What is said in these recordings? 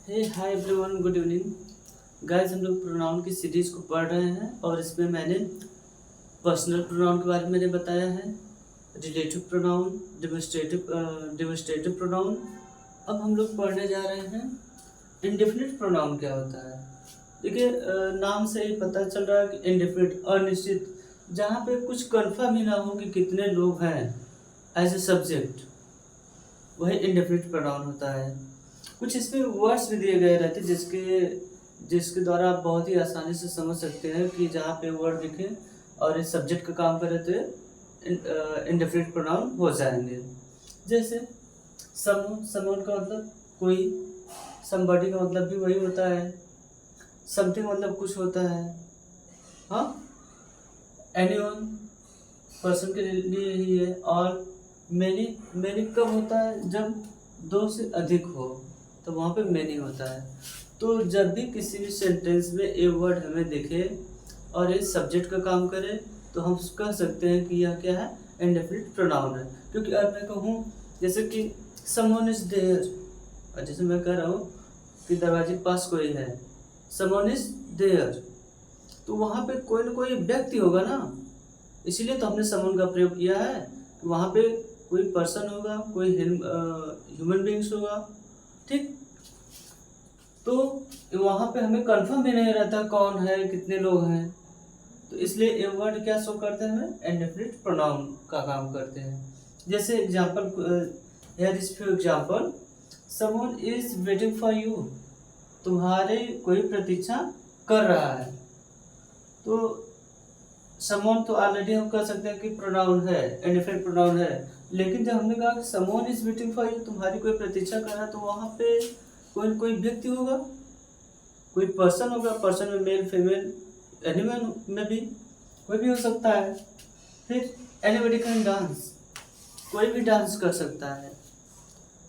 हे hi everyone, good evening guys. हम लोग pronoun की सीरीज को पढ़ रहे हैं और इसमें मैंने पर्सनल प्रोनाउन के बारे में मैंने बताया है, रिलेटिव प्रोनाउन, डेमोस्ट्रेटिव प्रोनाउन। अब हम लोग पढ़ने जा रहे हैं इंडेफिनिट प्रोनाउन क्या होता है। देखिए, नाम से ही पता चल रहा है कि इंडेफिनिट, अनिश्चित, जहाँ पे कुछ कन्फर्म ही ना हो कि कितने लोग हैं एज ए सब्जेक्ट, वही इंडेफिनिट प्रोनाउन होता है। कुछ इसमें वर्ड्स भी दिए गए रहते जिसके जिसके द्वारा आप बहुत ही आसानी से समझ सकते हैं कि जहाँ पे वर्ड दिखे और इस सब्जेक्ट का काम करे तो इंडेफिनिट प्रोनाउन हो जाएंगे। जैसे समवन का मतलब कोई, समबडी का मतलब भी वही होता है, समथिंग मतलब कुछ होता है, हाँ, एनीवन पर्सन के लिए ही है। और मैनी मैनी कब होता है? जब दो से अधिक हो तो वहाँ पे मैनी होता है। तो जब भी किसी भी सेंटेंस में ए वर्ड हमें दिखे और ये सब्जेक्ट का काम करे तो हम कह सकते हैं कि यह क्या है, इंडेफिनिट प्रोनाउन है। क्योंकि अगर मैं कहूँ जैसे कि समवन इज देयर, और जैसे मैं कह रहा हूँ कि दरवाजे के पास कोई है, समवन इज देयर, तो वहाँ पे कोई ना कोई व्यक्ति होगा ना, इसीलिए तो हमने समवन का प्रयोग किया है। वहाँ पे कोई पर्सन होगा, कोई ह्यूमन बींग्स होगा, ठीक। तो वहाँ पे हमें कंफर्म भी नहीं रहता कौन है, कितने लोग हैं, तो इसलिए ये वर्ड क्या शो करते हैं, हमें इंडेफिनिट प्रोनाउन का काम करते हैं। जैसे example, here is few example, someone is waiting for you, तुम्हारे कोई प्रतीक्षा कर रहा है। तो समवन तो ऑलरेडी हम कह सकते हैं कि प्रोनाउन है, इंडेफिनिट प्रोनाउन है। लेकिन जब हमने कहा कि someone is waiting for you, तुम्हारी कोई प्रतीक्षा कर रहा है, तो वहाँ पे कोई न कोई व्यक्ति होगा, कोई पर्सन होगा। पर्सन में मेल फीमेल एनिमल में भी कोई भी हो सकता है। फिर एनीबडी कैन डांस, कोई भी डांस कर सकता है।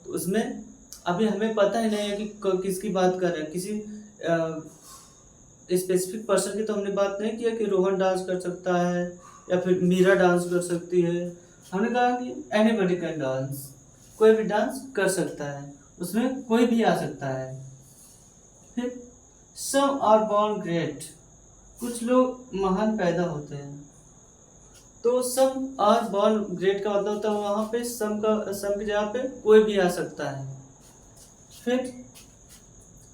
तो उसमें अभी हमें पता ही नहीं है कि किसकी बात कर रहे हैं, किसी स्पेसिफिक पर्सन की तो हमने बात नहीं किया कि रोहन डांस कर सकता है या फिर मीरा डांस कर सकती है। हमने कहा कि एनीबडी कैन डांस, कोई भी डांस कर सकता है, उसमें कोई भी आ सकता है। फिर सम आर बॉर्न ग्रेट, कुछ लोग महान पैदा होते हैं। तो सम आर बॉर्न ग्रेट का मतलब होता है वहाँ पे सम की जगह पे कोई भी आ सकता है। फिर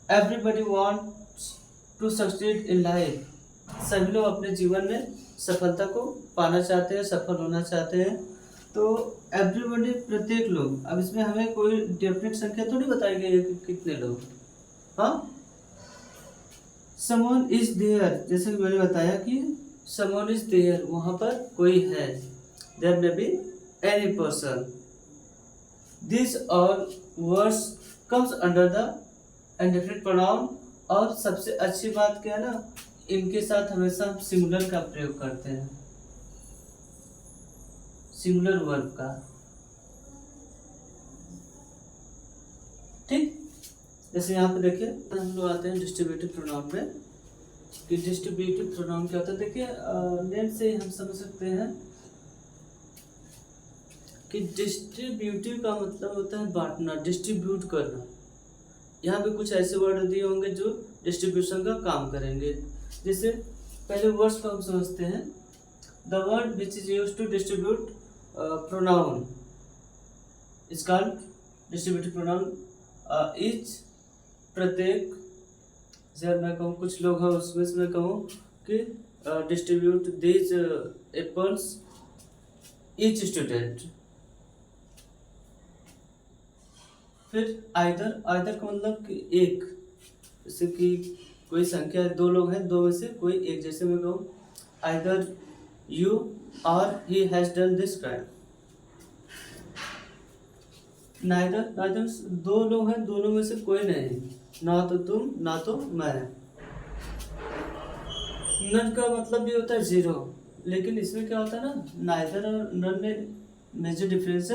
everybody wants to succeed in life, सभी लोग अपने जीवन में सफलता को पाना चाहते हैं, सफल होना चाहते हैं। तो एवरीबडी, प्रत्येक लोग। अब इसमें हमें कोई डेफिनेट संख्या थोड़ी बताई गई है कि कितने लोग, हाँ। समवन इज देयर, जैसे कि मैंने बताया कि समवन इज देयर, वहां पर कोई है। There may be any person. This all words comes under the indefinite pronoun. और सबसे अच्छी बात क्या है ना, इनके साथ हमेशा हम सिंगुलर का प्रयोग करते हैं, सिंगुलर वर्ब का, ठीक। जैसे यहाँ पे देखिए, हम लोग आते हैं डिस्ट्रीब्यूटिव प्रोनाउन में कि डिस्ट्रीब्यूटिव प्रोनाउन क्या होता है। देखिए, नेम से ही हम समझ सकते हैं कि डिस्ट्रीब्यूटिव का मतलब होता है बांटना, डिस्ट्रीब्यूट करना। यहाँ पे कुछ ऐसे वर्ड दिए होंगे जो डिस्ट्रीब्यूशन का काम करेंगे। जैसे पहले वर्ड्स को हम समझते हैं। The word which is used to distribute pronoun is called distributive pronoun. Each, प्रत्येक। जब मैं कहूँ कुछ लोग हैं, उसमें से मैं कहूँ कि distribute these apples each student. फिर आइदर, आइदर का मतलब कि एक, जैसे कि कोई संख्या, दो लोग हैं, दो में से कोई एक। जैसे मैं कहूँ आइदर यू और he has done this crime. Neither, neither दो लोग हैं, दोनों में से कोई नहीं, ना तो तुम ना तो मैं। नन का मतलब भी होता है जीरो, लेकिन इसमें क्या होता है ना, नाइदर और नन में जो डिफरेंस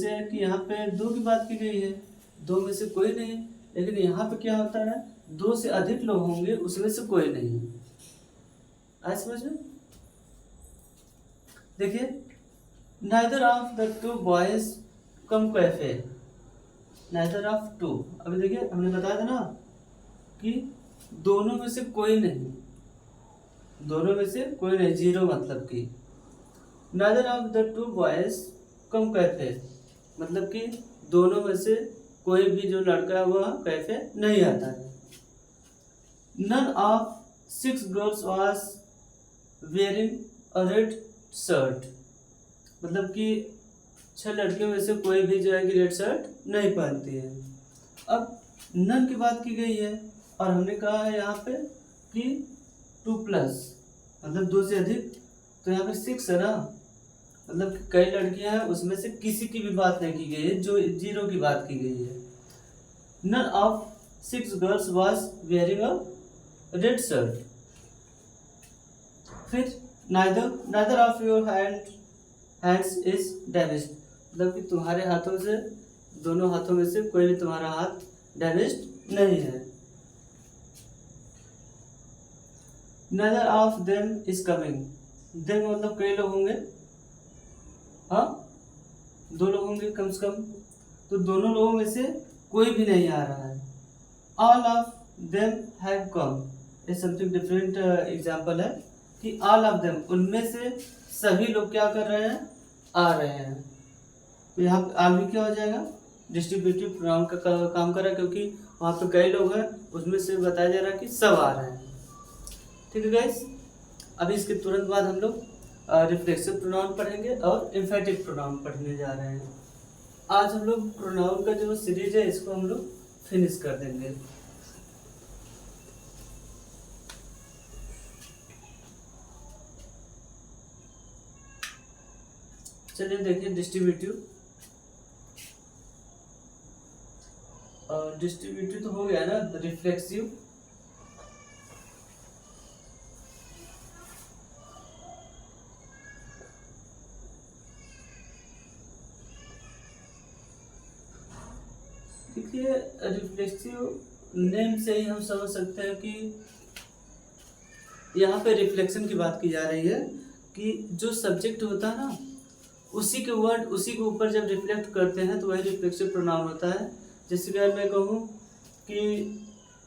है कि यहाँ पे दो की बात की गई है, दो में से कोई नहीं। लेकिन यहाँ पे क्या होता है, दो से अधिक लोग होंगे, उसमें से कोई नहीं। आज समझ में? देखिए, neither of the two boys come cafe, neither of two। अभी देखिए हमने बताया था ना कि दोनों में से कोई नहीं, दोनों में से कोई नहीं, जीरो मतलब कि neither of the two boys come cafe, मतलब कि दोनों में से कोई भी जो लड़का है वह कैफे नहीं आता है। None of 6 girls was wearing a red shirt, मतलब कि 6 लड़कियों में से कोई भी जो है कि रेड शर्ट नहीं पहनती है। अब नन की बात की गई है और हमने कहा है यहाँ पे कि 2 प्लस मतलब 2 से अधिक, तो यहाँ पे 6 है ना, मतलब कि कई लड़कियां हैं उसमें से किसी की भी बात नहीं की गई है, जो जीरो की बात की गई है। None of 6 girls was wearing a red shirt। फिर neither of your hands is damaged, मतलब कि तुम्हारे हाथों से, दोनों हाथों में से कोई भी तुम्हारा हाथ डैमेज्ड नहीं है। neither of them is coming, them मतलब कई लोग होंगे, हाँ 2 लोग होंगे कम से कम, तो दोनों लोगों में से कोई भी नहीं आ रहा है। all of them have come, ये समथिंग डिफरेंट एग्जाम्पल है कि all of them उनमें से सभी लोग क्या कर रहे हैं, आ रहे हैं। तो यहाँ all भी क्या हो जाएगा, डिस्ट्रीब्यूटिव प्रोनाउन का काम कर रहा है, क्योंकि वहाँ पे कई लोग हैं उसमें से बताया जा रहा है कि सब आ रहे हैं। ठीक है गाइस, अभी इसके तुरंत बाद हम लोग रिफ्लेक्सिव प्रोनाउन पढ़ेंगे और एम्फेटिक प्रोनाउन पढ़ने जा रहे हैं। आज हम लोग प्रोनाउन का जो सीरीज है इसको हम लोग फिनिश कर देंगे। चलिए देखिए डिस्ट्रीब्यूटिव, और डिस्ट्रीब्यूटिव तो हो गया ना, रिफ्लेक्सिव, देखिए रिफ्लेक्सिव नेम से ही हम समझ सकते हैं कि यहाँ पे रिफ्लेक्शन की बात की जा रही है कि जो सब्जेक्ट होता है ना उसी के वर्ड उसी के ऊपर जब रिफ्लेक्ट करते हैं तो वही रिफ्लेक्सिव प्रोनाउन होता है। जैसे कि मैं कहूँ कि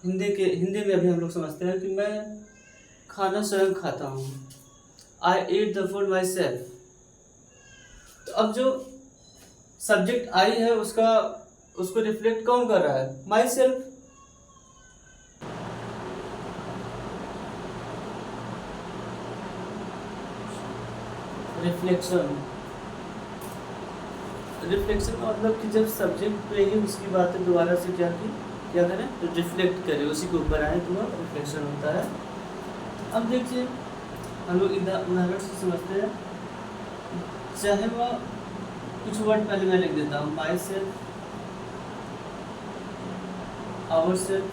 हिंदी में अभी हम लोग समझते हैं कि मैं खाना स्वयं खाता हूँ, I eat the food myself. तो अब जो सब्जेक्ट आई है उसको रिफ्लेक्ट कौन कर रहा है, माई सेल्फ। रिफ्लेक्शन का मतलब कि जब सब्जेक्ट पे ही उसकी बातें दोबारा से क्या करें, तो रिफ्लेक्ट करें, उसी के ऊपर आए तो वह रिफ्लेक्शन होता है। अब देखिए हम लोग उदाहरण से समझते हैं, चाहे वह कुछ वर्ड पहले मैं लिख देता हूँ, myself, ourself,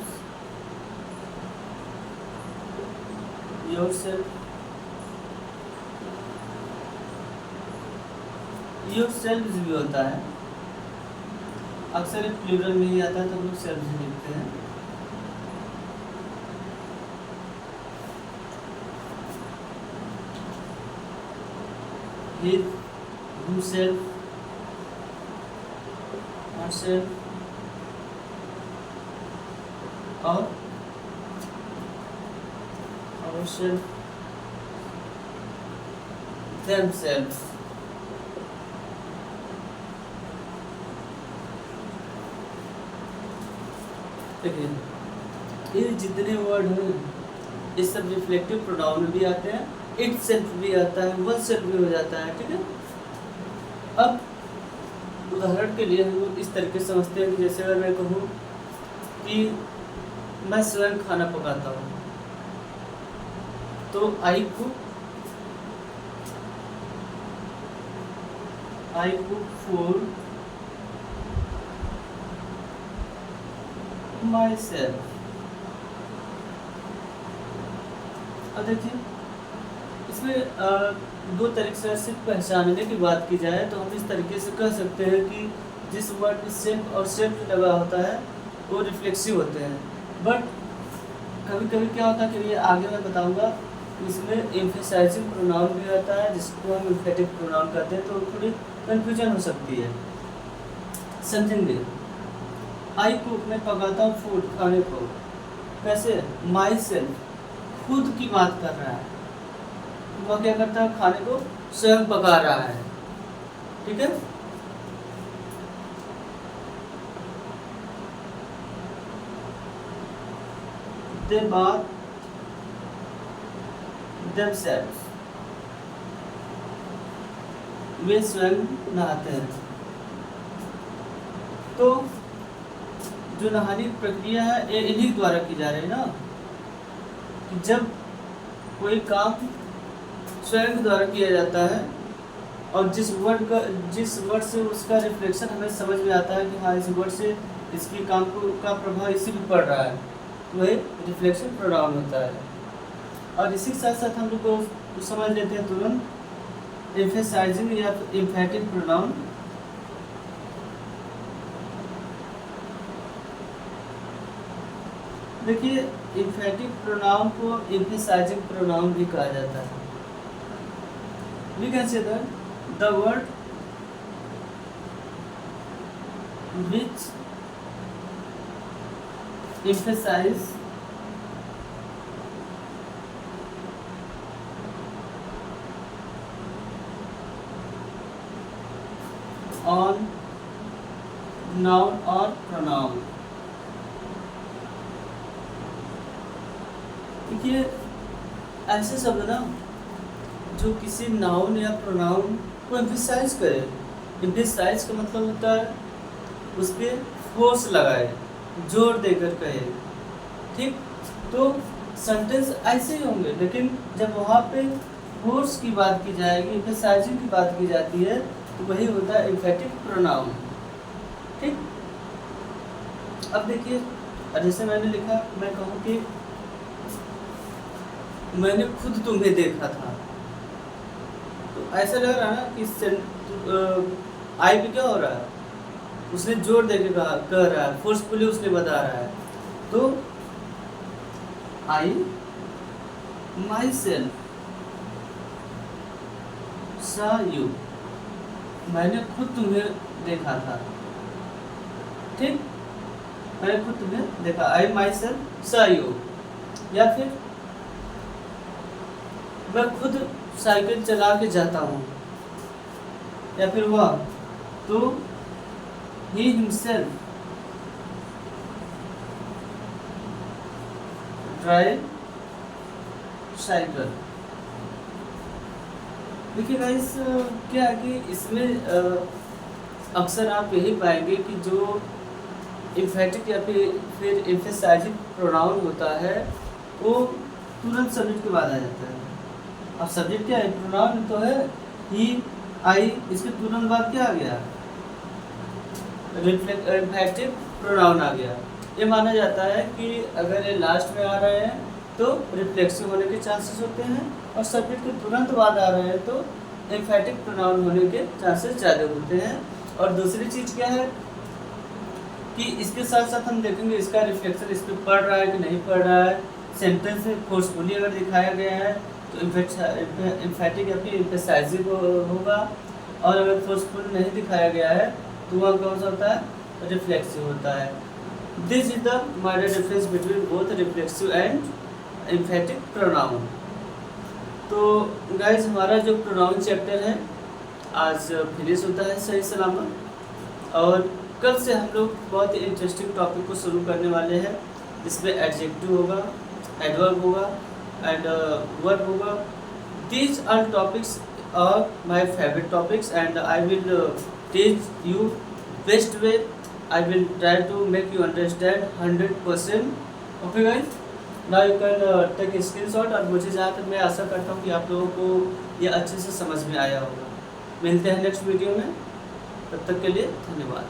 yourself. Yourself भी होता है, अक्सर प्लूरल में ही आता है तो हम लोग सेल्फ भी लिखते हैं। हिज, हिमसेल्फ, हरसेल्फ और आवरसेल्फ, देमसेल्फ। ये जितने वर्ड हैं ये सब रिफ्लेक्टिव प्रोनाउन में भी आते हैं, इट सेल्फ भी आता है, वन सेल्फ भी हो जाता है। ठीक है, अब उदाहरण के लिए हम लोग इस तरीके से समझते हैं कि जैसे अगर मैं कहूँ कि मैं स्वयं खाना पकाता हूँ, तो I cook food my self. अब देखिए इसमें 2 तरीके से सिर्फ पहचानने की बात की जाए तो हम इस तरीके से कह सकते हैं कि जिस वर्ड में सेल्फ और सेल्फ लगा होता है वो रिफ्लेक्सिव होते हैं। बट कभी कभी क्या होता है कि ये आगे मैं बताऊंगा, इसमें एम्फेसाइजिंग प्रोनाउन भी आता है जिसको हम एम्फेटिक प्रोनाउन कहते हैं, तो थोड़ी कन्फ्यूजन हो सकती है, समझेंगे। आई कुक, मैं पकाता हूँ फूड, खाने को। कैसे? माई सेल्फ, खुद की बात कर रहा है, वह क्या करता है? खाने को स्वयं पका रहा है। ठीक है। They bath themselves, वे स्वयं नहाते हैं। तो जो नहाने की प्रक्रिया है ये इन्हीं द्वारा की जा रही है ना, कि जब कोई काम स्वयं द्वारा किया जाता है और जिस वर्ड से उसका रिफ्लेक्शन हमें समझ में आता है कि हाँ इस वर्ड से इसकी काम का प्रभाव इसी पे पड़ रहा है, तो वही रिफ्लेक्शन प्रोनाउन होता है। और इसी के साथ साथ हम लोग को समझ लेते हैं तुरंत एम्फेसाइजिंग या एम्फैटिक प्रोनाउन। देखिए एम्फैटिक प्रोनाउन को एम्फेसाइजिंग प्रोनाउन भी कहा जाता है। We consider the word which emphasize on noun or pronoun। देखिए ऐसे शब्द ना जो किसी नाउन या प्रोनाउन को एम्फेसाइज करे। एम्फेसाइज का मतलब होता है उस पर फोर्स लगाए, जोर देकर कहे। ठीक, तो सेंटेंस ऐसे ही होंगे, लेकिन जब वहाँ पे फोर्स की बात की जाएगी, एम्फेसाइजिंग की बात की जाती है, तो वही होता है एम्फैटिक प्रोनाउन। ठीक, अब देखिए जैसे मैंने लिखा, मैं कहूँ कि मैंने खुद तुम्हें देखा था, तो ऐसा लग रहा है ना कि आई भी क्या हो रहा है, उसने जोर देके कह रहा है, फोर्सफुली उसने बता रहा है। तो आई माई सेल्फ सा यू, मैंने खुद तुम्हें देखा था। ठीक, मैंने खुद तुम्हें देखा, आई माई सेल्फ सा यू। या फिर मैं खुद साइकिल चला के जाता हूँ, या फिर वह, तो he himself drive साइकिल। देखिए गाइस क्या है कि इसमें अक्सर आप यही पाएंगे कि जो एम्फैटिक या फिर एम्फेसाइजिंग प्रोनाउन होता है वो तुरंत सब्जेक्ट के बाद आ जाता है। अब सब्जेक्ट क्या है? प्रोनाउन तो है ही, आई, इसके तुरंत बाद क्या आ गया? एम्फैटिक प्रोनाउन आ गया। ये माना जाता है कि अगर ये लास्ट में आ रहे हैं तो रिफ्लेक्सिव होने के चांसेस होते हैं, और सब्जेक्ट के तुरंत बाद आ रहे हैं तो एम्फैटिक प्रोनाउन होने के चांसेस ज़्यादा होते हैं। और दूसरी चीज़ क्या है कि इसके साथ साथ हम देखेंगे इसका रिफ्लेक्शन इस पर पड़ रहा है कि नहीं पड़ रहा है। सेंटेंस में फोर्सफुली अगर दिखाया गया है तो एम्फैटिक या फिर एम्फेसाइजिंग होगा, और अगर फोर्सफुल नहीं दिखाया गया है तो वह कौन सा होता है? रिफ्लेक्सिव होता है। This is the minor difference between both reflexive and एम्फैटिक pronoun. तो गाइस हमारा जो प्रोनाउन चैप्टर है आज फिनिश होता है सही सलामत, और कल से हम लोग बहुत ही इंटरेस्टिंग टॉपिक को शुरू करने वाले हैं। इसमें एडजेक्टिव होगा, एडवर्ब होगा एंड वर्ब होगा। These are topics are my favourite topics and I will teach you best way. I will try to make you understand 100%. Okay guys, now you can take a screenshot। और मुझे जहाँ तक मैं आशा करता हूँ कि आप लोगों को ये अच्छे से समझ में आया होगा। मिलते हैं नेक्स्ट वीडियो में, तब तक के लिए धन्यवाद।